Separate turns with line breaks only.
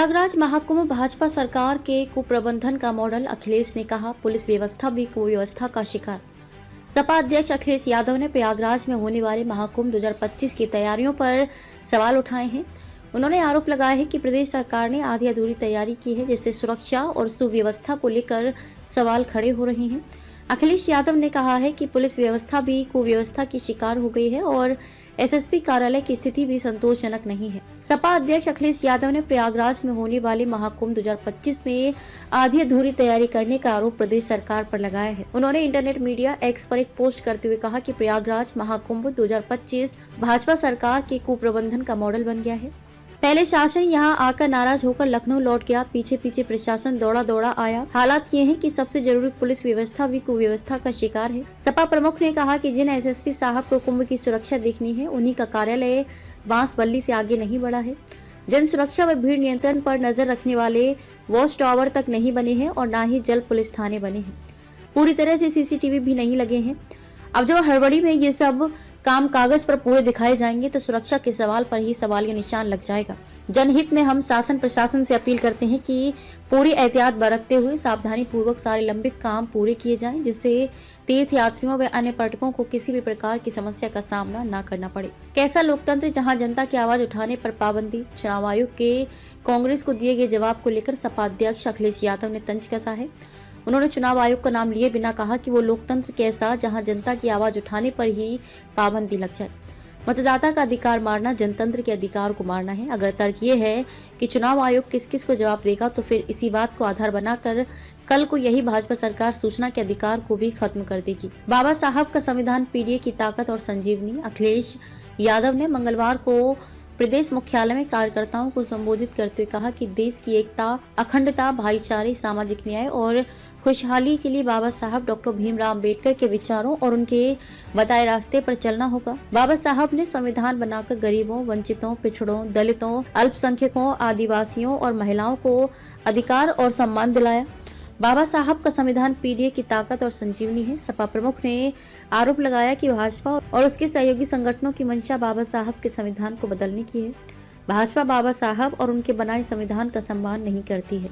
प्रयागराज महाकुंभ भाजपा सरकार के कुप्रबंधन का मॉडल, अखिलेश ने कहा। पुलिस व्यवस्था भी कुव्यवस्था का शिकार। सपा अध्यक्ष अखिलेश यादव ने प्रयागराज में होने वाले महाकुंभ 2025 की तैयारियों पर सवाल उठाए हैं। उन्होंने आरोप लगाया है कि प्रदेश सरकार ने आधी अधूरी तैयारी की है, जिससे सुरक्षा और सुव्यवस्था को लेकर सवाल खड़े हो रहे हैं। अखिलेश यादव ने कहा है कि पुलिस व्यवस्था भी कुव्यवस्था की शिकार हो गई है और एसएसपी कार्यालय की स्थिति भी संतोषजनक नहीं है। सपा अध्यक्ष अखिलेश यादव ने प्रयागराज में होने वाले महाकुंभ 2025 में आधी अधूरी तैयारी करने का आरोप प्रदेश सरकार पर लगाया है। उन्होंने इंटरनेट मीडिया एक्स पर एक पोस्ट करते हुए कहा कि प्रयागराज महाकुंभ 2025 भाजपा सरकार के कुप्रबंधन का मॉडल बन गया है। पहले शासन यहां आकर नाराज होकर लखनऊ लौट गया, पीछे पीछे प्रशासन दौड़ा दौड़ा आया। हालात ये हैं कि सबसे जरूरी पुलिस व्यवस्था भी कुव्यवस्था का शिकार है। सपा प्रमुख ने कहा कि जिन एसएसपी साहब को कुंभ की सुरक्षा देखनी है, उन्हीं का कार्यालय बांसबल्ली से आगे नहीं बढ़ा है। जन सुरक्षा व भीड़ नियंत्रण पर नजर रखने वाले वॉच टावर तक नहीं बने हैं और न ही जल पुलिस थाने बने हैं। पूरी तरह से सीसीटीवी भी नहीं लगे हैं। अब जो हड़बड़ी में ये सब काम कागज पर पूरे दिखाए जाएंगे तो सुरक्षा के सवाल पर ही सवालिया निशान लग जाएगा। जनहित में हम शासन प्रशासन से अपील करते हैं कि पूरी एहतियात बरतते हुए सावधानी पूर्वक सारे लंबित काम पूरे किए जाएं, जिससे तीर्थ यात्रियों व अन्य पर्यटकों को किसी भी प्रकार की समस्या का सामना न करना पड़े। कैसा लोकतंत्र जहां जनता की आवाज उठाने पर पाबंदी। चुनाव आयोग के कांग्रेस को दिए गए जवाब को लेकर सपा अध्यक्ष अखिलेश यादव ने तंज कसा है। उन्होंने चुनाव आयोग का नाम लिए बिना कहा कि वो लोकतंत्र कैसा जहां जनता की आवाज उठाने पर ही पाबंदी लग जाए। मतदाता का अधिकार मारना जनतंत्र के अधिकार को मारना है। अगर तर्क ये है कि चुनाव आयोग किस किस को जवाब देगा, तो फिर इसी बात को आधार बनाकर कल को यही भाजपा सरकार सूचना के अधिकार को भी खत्म कर देगी। बाबा साहब का संविधान पीडीए की ताकत और संजीवनी। अखिलेश यादव ने मंगलवार को प्रदेश मुख्यालय में कार्यकर्ताओं को संबोधित करते हुए कहा कि देश की एकता, अखंडता, भाईचारे, सामाजिक न्याय और खुशहाली के लिए बाबा साहब डॉक्टर भीमराव अंबेडकर के विचारों और उनके बताए रास्ते पर चलना होगा। बाबा साहब ने संविधान बनाकर गरीबों, वंचितों, पिछड़ों, दलितों, अल्पसंख्यकों, आदिवासियों और महिलाओं को अधिकार और सम्मान दिलाया। बाबा साहब का संविधान पीडीए की ताकत और संजीवनी है। सपा प्रमुख ने आरोप लगाया कि भाजपा और उसके सहयोगी संगठनों की मंशा बाबा साहब के संविधान को बदलने की है। भाजपा बाबा साहब और उनके बनाए संविधान का सम्मान नहीं करती है।